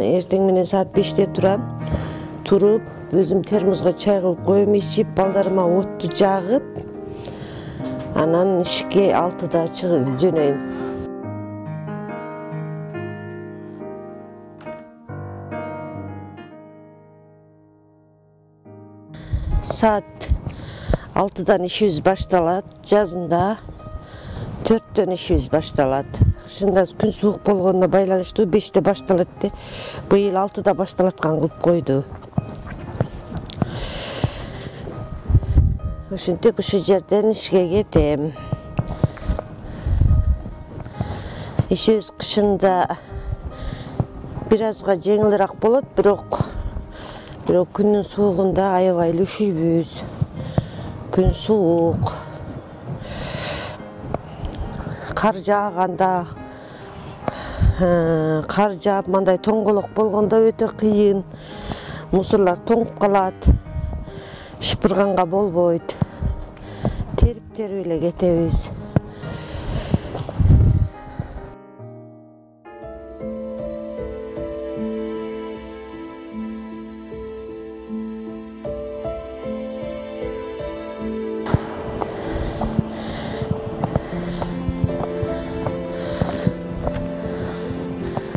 эртең менен саат 5-те турам. Туруп, өзүм термоско чай кылып коем, ичип, балдарыма отту жагып, анан ишке 6-да чыгып жөнөйм. Saat 6'dan işimiz baştalat, жазында 4'ten işimiz baştalat. Kışında gün soğuk bolğonuna baylanıştı, 5'te baştalatты. Bu yıl 6'da baştalatkan kılıp koydu. Oşunte bu жерден işe getem. İşimiz kışında birazga жеңилирээк болот, бирок күннүн соогунда аябай üşüйбүз. Күн soğuk. Кар жааганда, кар жаап мындай тоңголок болгондо өтө кыйын. Мусорлар тоңуп калат. Шыпырганга болбойт. Терип эле кетебиз.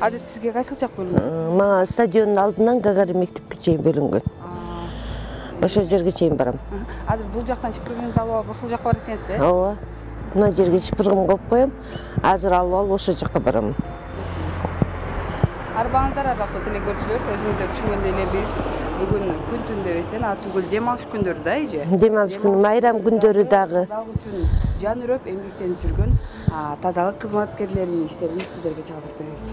Азыр сизге кайсы жак бөлүнгөн? Мага стадиондун алдынан Гагарин мектепке чейин бөлүнгөн. Ошо жерге чейин барам. Азыр бул жактан шыпыргыңызды алып алып ошол жакка барып кетесиз да? Ооба. Мына жерге шыпыргым коюп коем. Азыр алып алып ошол жакка барам. Арбаңыздар ардактуу телекөрүүчүлөр, өзүңүздөр түшүнгөндөй эле биз бүгүн күн түндө эстен түгүл дем алыш күндөрү да эже. Дем алыш күнү, майрам күндөрү дагы. Тазалык үчүн жан үрөп эмгектенип жүргөн тазалык кызматкерлеринин иштерин сиздерге чагылдырып беребиз.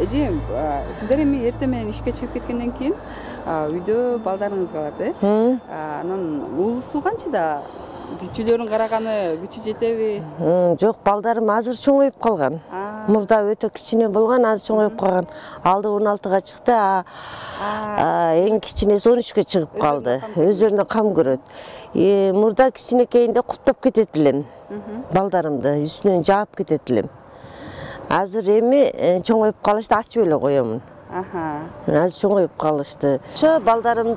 Эжем, сиздер эми эртең менен ишке чыгып кеткенден кийин үйдө балдарыңыз калат, Анан уулусу канчада? Күчүлөрүн караганы күчү жетеби? Жок, балдарым азыр чоңоюп калган. Мурда өтө кичине болгон, азыр чоңоюп калган. Алды 16-га чыкты, эң кичинеси 13-ке чыгып калды. Өздөрүнө кам көрөт. Мурда кичинекейинде куттап кетет элем. Балдарымды үстүнөн жаап кетет элем. Азыр эми чоңоюп калышты, ачып эле коемун. Азыр чоңоюп калышты. Ошо балдарым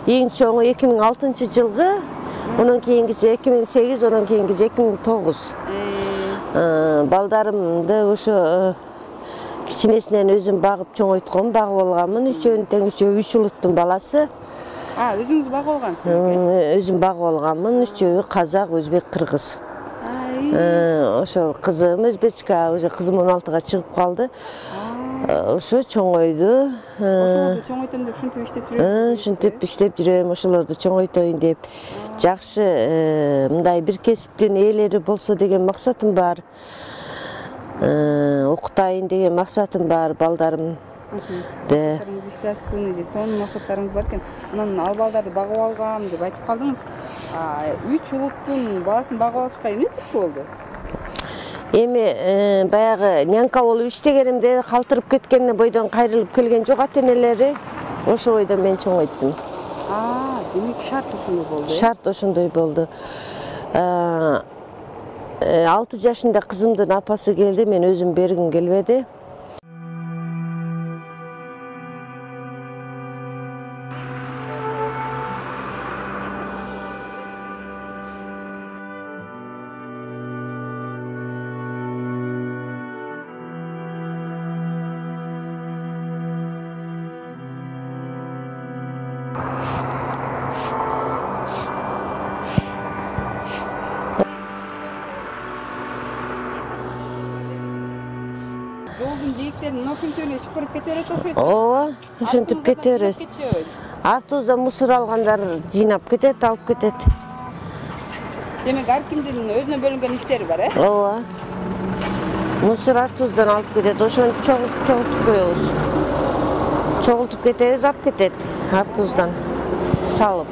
эң чоңу 2006-жылгы, онун кийингиси 2008, онун кийингиси 2009. Балдарымды ошо кичинесинен өзүм багып чоңойтком, багып алганмын. Үчөөнүн тең үчөө 3 улуттун баласы. Өзүңүз багып алгансызбы? Өзүм багып алганмын. Үчөө казак, өзбек, кыргыз. Ошол кызым өзбечка, уже кызым 16-га чыгып калды. Ошо чоңойду. Ошолорду чоңойтом деп ушинтип иштеп жүрөм. Ушинтип иштеп жүрөм, ошолорду чоңойтоюн деп. Жакшы мындай бир кесиптин ээлери болсо деген максатым бар. Окутайын деген максатым бар, балдарым. Максаттарыңыз ишке ашсын, сонун максаттарыңыз бар экен. Анан ал балдарды багып алгам деп айтып калдыңыз. 3 улуттун баласын багып алышка эмне түрткү болду? Эми баягы нянка болуп иштегенимде калтырып кеткенде бойдон кайрылып келген жок ата-энелери. Ошо бойдон мен чоңойттум. Демек шарт ошондой болду. Шарт ошондой болду. 6 жашында кызымдын апасы келди, мен өзүм бергим келбеди. Эжердин ошентип шыпырып кете берет окшойт. Ооба, ошентип кете берет. Автобуста мусор алгандар жыйнап кетет, алып кетет. Демек ар кимдин өзүнө бөлүнгөн иштери бар, Ооба. Мусор автобустан алып кетет, ошону чогултуп коебуз. Чогултуп кетебиз, алып кетет автобустан салып.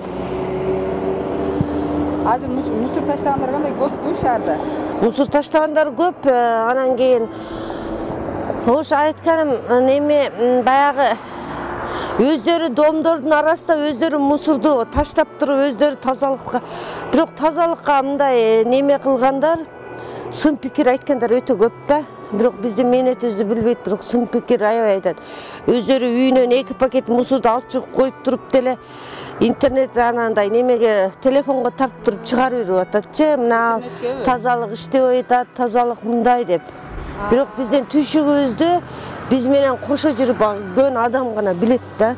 Азыр мусор таштагандар кандай көппү шаарда? Мусор таштагандар көп, анан кийин ошо айтканым неме баягы өздөрү домдордун арасында өздөрү мусорду таштап туруп өздөрү тазалыкка, бирок тазалыкка мындай неме кылгандар, сын пикир айткандар өтө көп да. Бирок биздин мээнетибизди билбейт, бирок сын пикир аябай айтат. Өздөрү үйүнөн 2 пакет мусорду алып чыгып коюп туруп деле интернет анандай немеге телефонго тартып туруп чыгарып берип ататчы. Мына тазалык иштебей атат, тазалык мындай деп. Бирок биздин түйшүгүбүздү биз менен кошо жүргөн адам гана билет да.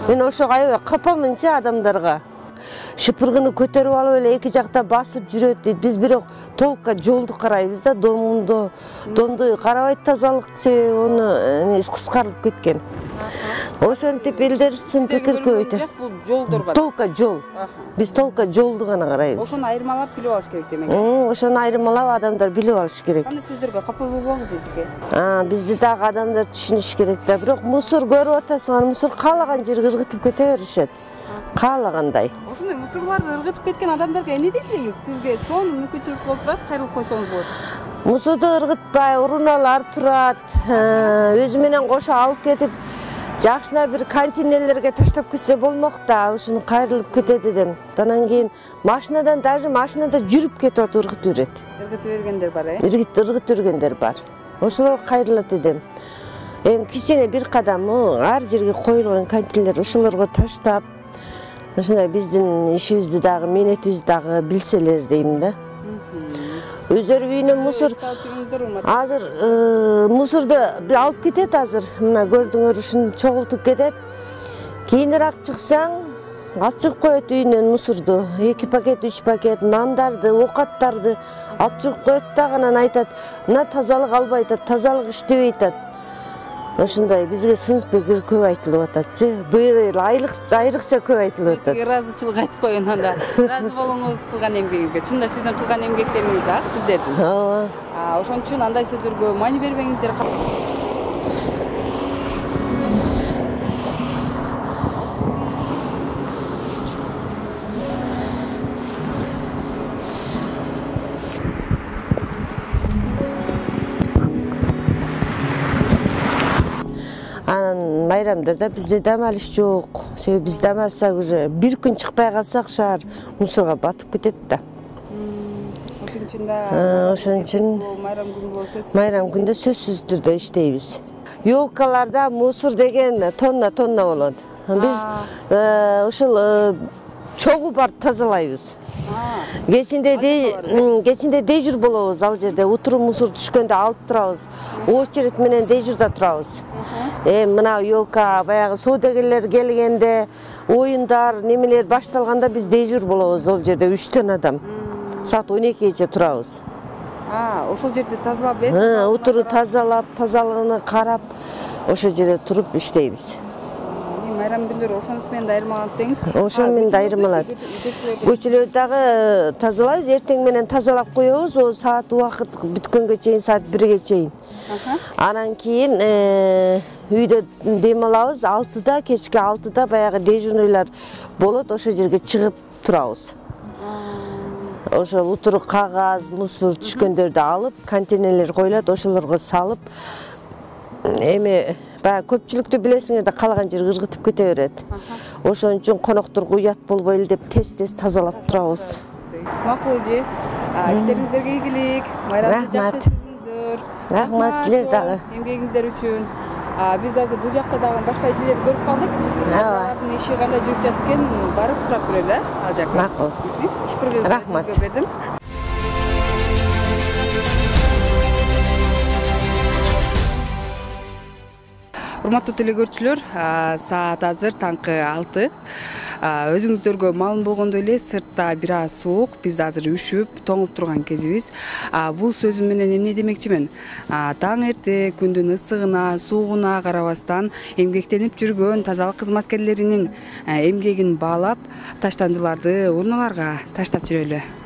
Мен ошого аябай капамынчы адамдарга. Шыпыргыны көтөрүп алып эле эки жакта басып жүрөт дейт. Биз бирок толкка жолду карайбыз да, домду карабайт тазалык себеби onu кыскарылып кеткен. Ошентип элдер сын пикир көбөйтөт. Бул жолдорго. Толкка жол. Биз толкка жолду гана карайбыз. Ошону айырмалап билип алыш керек демек. Ошону айырмалап адамдар билип алыш керек. Кандай сөздөргө капа болбоңуз эжеке. Бизди дагы адамдар түшүнүш керек да. Бирок мусор көрүп атасыңар, мусор каалаган жерге ыргытып кете беришет. Каалагандай. Ошондой мусорларды ыргытып кеткен адамдарга эмне дейсиз? Сизге сонун мүмкүнчүлүк болуп турат, кайрылып койсоңуз болот. Мусорду ыргытпай, уруналар турат. Өзү менен кошо алып кетип, жакшына бир контейнерлерге таштап кетсе болмок да, ушуну кайрылып кетет эдем. Анан кийин даже машинада жүрүп кетип атып ыргытып берет. Ыргытып бергендер бар, Ыргытып бергендер бар. Ошолор кайрылат эдем. Эми кичине бир кадам ар жерге коюлган контейнерлер ошолорго таштап, ушундай биздин ишибизди дагы, мээнетибизди дагы билселер дейм да. Өздөрү үйүнөн мусор азыр мусорду алып кетет азыр. Мына көрдүңөр ушуну чогултуп кетет. Кийинирээк чыксаң, алып чыгып коет үйүнөн мусорду. 2 пакет, 3 пакет нандарды, оокаттарды алып чыгып коет да, анан айтат, мына тазалык албай атат, тазалык иштебей атат. Ошондой бизге сын пикир көп айтылып ататчы. Быйыл айрыкча көп айтылып атат. Сизге ыраазычылык айтып коюн анда. Ыраазы болуңуз кылган эмгегиңизге. Чынында сиздин кылган эмгектериңиз ак сиздердин. Ооба. Ошон үчүн андай сөздөргө маани бербеңиздер. Анан майрамдарда бизде дам алыш жок. Себеби биз дам алсак уже бир күн чыкпай калсак шаар мусорго батып кетет да. Ошон үчүн да. Ошон үчүн майрам күндө сөзсүз түрдө иштейбиз. Ёлкаларда мусор деген тонна болот. Биз ушул чогуу барып тазалайбыз. Кечинде дежур болобуз ал жерде. Утуру мусор түшкөндө алып турабыз. Очередь менен дежурда турабыз. Мына ёлка баягы соодагерлер келгенде, оюндар, немелер башталганда биз дежур болобуз ол жерде 3 адам. Саат 12-че турабыз. Ошол жерде тазалап берип, утуру тазалап, тазалыгына карап, ошол жерде туруп иштейбиз. Майрам күндөрү ошонус менен да айырмаланат деңиз. Ошон менен да айырмаланат. Көчөлөрдү дагы тазалайбыз, эртең менен тазалап коебуз, о саат убакыт бүткөнгө чейин, саат 1ге чейин. Анан кийин үйдө дем алабыз, 6-да, кечки 6-да баягы дежурныйлар болот, ошол жерге чыгып турабыз. Ошол утуру кагаз, мусор түшкөндөрдү алып, контейнерлер коюлат, ошолорго салып, эми баягы көпчүлүктү билесиңер да каалаган жерге ыргытып кете берет. Ошон үчүн конокторго уят болбойлу деп тез тазалап турабыз. Макул эже. Иштериңиздерге ийгилик. Майрамды жакшы өткүзүңүздөр. Рахмат силер дагы. Эмгегиңиздер үчүн. Биз азыр бул жакта дагы башка эжелерди көрүп калдык. Алардын иши кандай жүрүп жатат экен, барып сурап көрөлү, ал жака. Макул. Рахмат. Урматтуу телекөрүүчүлөр, саат азыр таңкы 6. Өзүңүздөргө маалым болгондой эле сыртта бир аз суук, биз азыр үшүп, тоңуп турган кезибиз. Бул сөзүм менен эмне демекчимин? Таң эрте күндүн ысыгына, суугуна карабастан эмгектенип жүргөн тазалык кызматкерлеринин эмгегин баалап, таштандыларды урналарга таштап жүрөлү.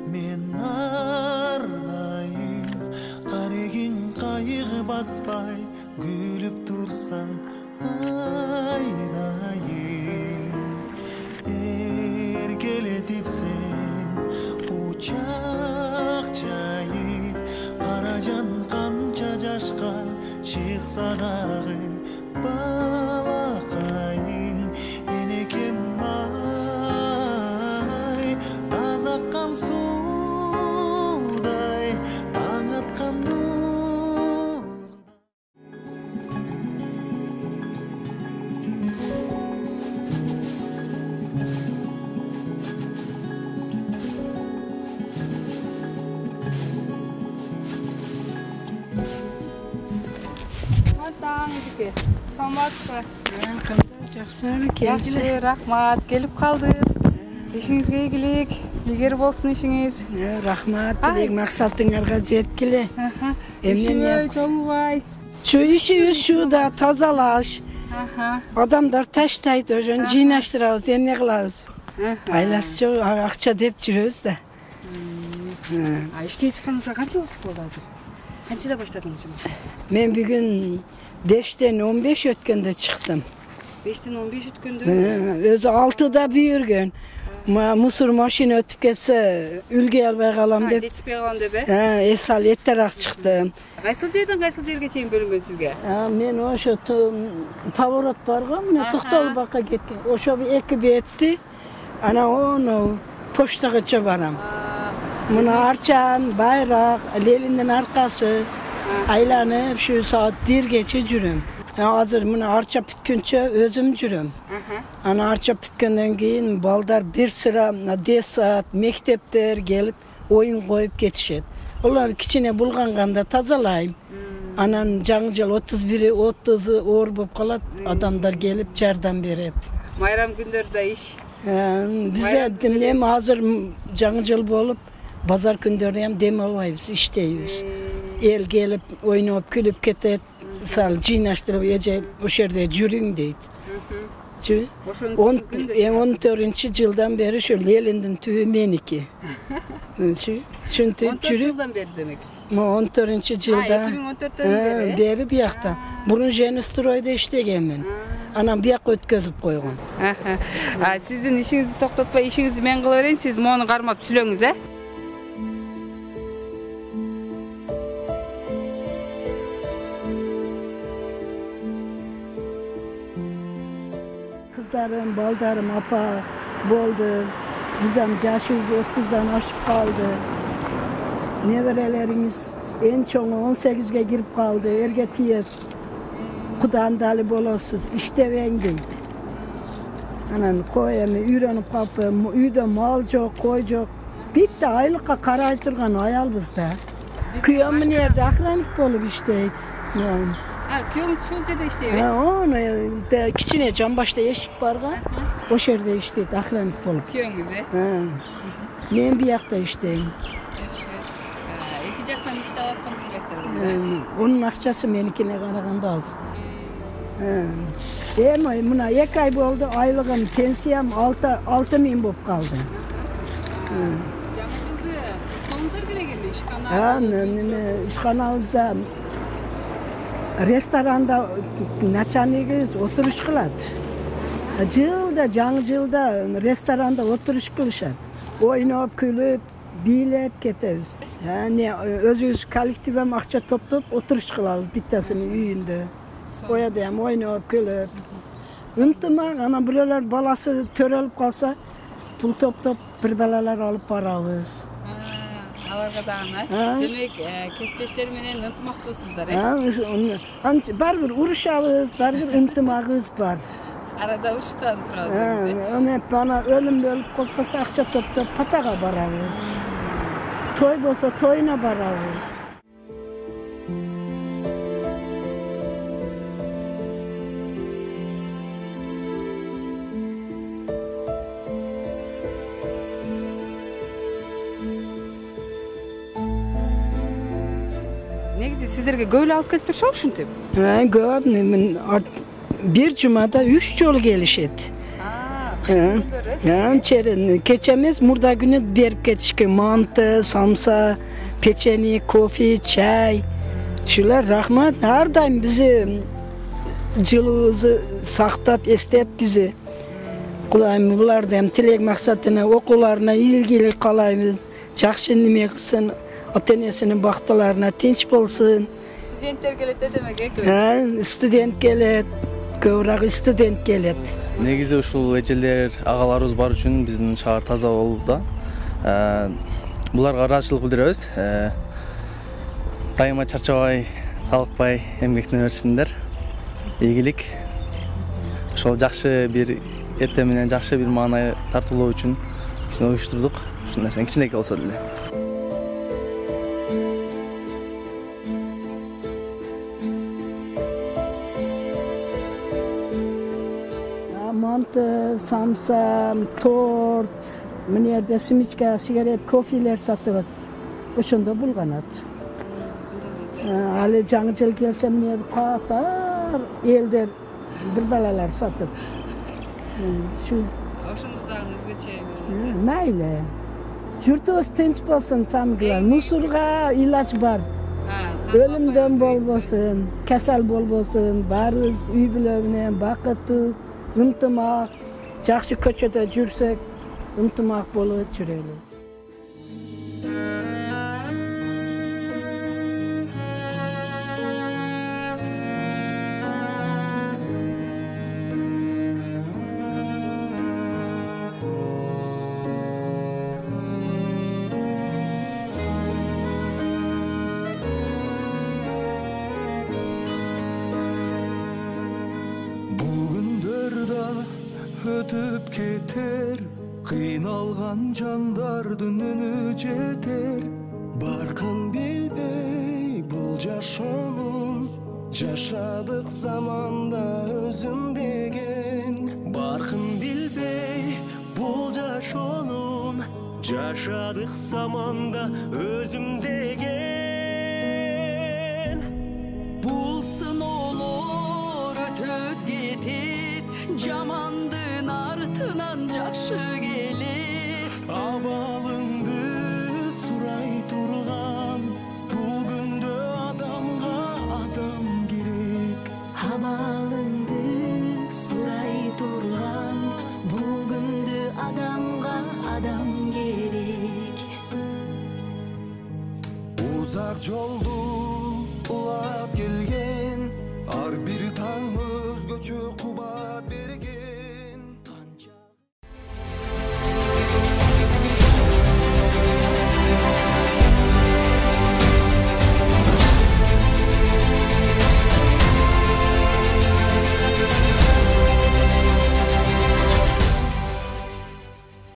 Мен ардайым карегин кайгы баспай күлүп турсаң айдайым эркелетип сен кучак жайып кара жан канча жашка чыкса дагы балакайың энекем аккан суудай таң аткан нур. Таң эжеке, саламатсызбы? Кандай жакшы, Жакшы, рахмат. Келип калдым. Ишиңизге ийгилик, илгери болсун ишиңиз. Рахмат, тилек максатыңарга жеткиле. Эмне чоңубай. Şu işi şu da тазалаш. Адамдар таштайт, ошон жыйнаштырабыз, эмне кылабыз? Айласы акча деп жүрөбүз да. Ишке чыкканыңызга канча убакыт болду азыр? Канчада баштадыңыз жумушты? Мен бүгүн 5-тен 15 өткөндө чыктым. 5-тен 15 өткөндө? Өзү 6да бүйүргөн. Мусор машина өтүп кетсе, үлгөй албай калам деп. Жетишпей калам деп, эс ал эртерээк чыктым. Кайсыл жерден кайсыл жерге чейин бөлүнгөн сизге? Мен ошо поворот барга, мына Токтолбакка кеткен. Ошо 2 бетти, ана ону почтагача барам. Мына Арчан, Байрак, Лениндин аркасы айланып, şu saat 1-гече жүрөм. Азыр мына арча бүткөнчө өзүм жүрөм. Ана арча бүткөндөн кийин балдар бир sıra десат, мектептер келип оюн коюп кетишет. Олар кичине булганганда тазалайм. Анан жаңы жыл 31-30 оор болуп калат, адамдар келип жардам берет. Майрам күндөрдө иш. Бизде эми азыр жаңы жыл болуп, базар күндөрдө ham дем албайбыз, иштейбиз. Эл келип ойноп күлүп кетет. Сал жыйнаштырып эже ошол жерде жүрүң дейт. 14-жылдан бери ошо Лениндин түбү меники. Ушинтип 14 жылдан бери демек. 14-жылда 2014-төн бери биякта. Мурун Женстройдо иштегенмин. Анан бияка өткөзүп койгон. Сиздин ишиңизди токтотпой, ишиңизди мен кыла берейин, сиз мону кармап сүйлөңүз, Kızlarım, baldarım, apa boldu. Bizim yaşımız 30'dan aşıp kaldı. Neverelerimiz en çoğu 18'e girip kaldı. Erge tiyet. Kudan dalı bolasız. İşte ben deydi. Anan koyamı, ürenip kapım. Uyda mal çok, koy çok. Bitti aylıkka karay turgan ayalbızda. Kıyamın yerde akranık bolup işteydi. Köyünüz şu жерде иштейби? Onu кичине жамбашта эшик барга, ошол жерде иштейт, охранник болуп. Күйөөңүз, Мен биякта иштейм. Эки жактан иште алып аткан турбайсыздарбы? Онун акчасы меникине караганда аз. Эми мына 2 ай болду, айлыгым, пенсиям 6.000 болуп калды. Жаңы жылды коңдор келегенби ишкана? Ишканабызда restoranda начальнигибиз отуруш кылат. Жылда, жаңы жылда restoranda отуруш кылышат. Ойноп, күлүп, бийлеп кетебиз. Өзүбүз коллективем акча топтоп отуруш кылабыз биттасынын үйүндө. Ояда ham ойноп, күлүп. Ынтымак, анан бирөөлөр баласы төрөлүп калса, пул топтоп бир балалар алып барабыз. Аларга дагы. Демек, кесиптештер менен ынтымактуусуздар, Барбир урушабыз, барбир ынтымагыбыз бар. Арада урушуштан турабыз. Оны бана өлүм бөлүп колпаса акча топтоп патага барабыз. Той болсо тойуна барабыз. Негизи сиздерге көп эле алып келип турушабы ушинтип? Көп, бир жумада 3 жолу келишет. Çerin, keçe emez, murda günü berip ketişken mantı, samsa, peçeni, kofi, çay. Şular rahmat, her daim bizi cılığımızı saktap, estep bizi. Kulayım, bunlar da hem tilek maksatına, okularına ilgili kalayımız. Çakşın nime kılsın, ota-enesinin baktılarına tinç bolsun. Studentler gelet demek, Student gelet, kövraq student gelet. Негизи ушул эжелер, агаларыбыз бар үчүн биздин шаар таза болуп да. Буларга ыраазычылык билдиребиз. Дайыма чарчабай, талыкпай эмгектенип берсиндер. Ийгилик. Ошол жакшы бир эртең менен жакшы бир маанай тартуулоо үчүн кичине уюштурдук. Ушул нерсени кичинекей болсо деле. Mantı, samsa, tort, mine yerde simiçka, sigaret, kofiler satılır. Oşunda bulganat. Ali жаңычыл келсе mine qatar elder bir balalar satır. Şu. Oşunda dagы özgөчө. Mayli. Jurtubuz tinch bolsun samgılar. Musurga ilaç bar. Ölümden bolbosun, kasal bolbosun, barız uy bilen bakıtı. Ынтымақ, жақсы көчөдө жүрсөк, ынтымақ болуп жүрөлү. Ötüp keter, kıyналган жандардын үнү жетер. Баркын билбей бул жашоонун, жашадык заманда өзүм деген. Баркын билбей бул жашоонун, жашадык заманда өзүм деген. Булсын олор өтөп кетет, жамандын артынан жакшы келет.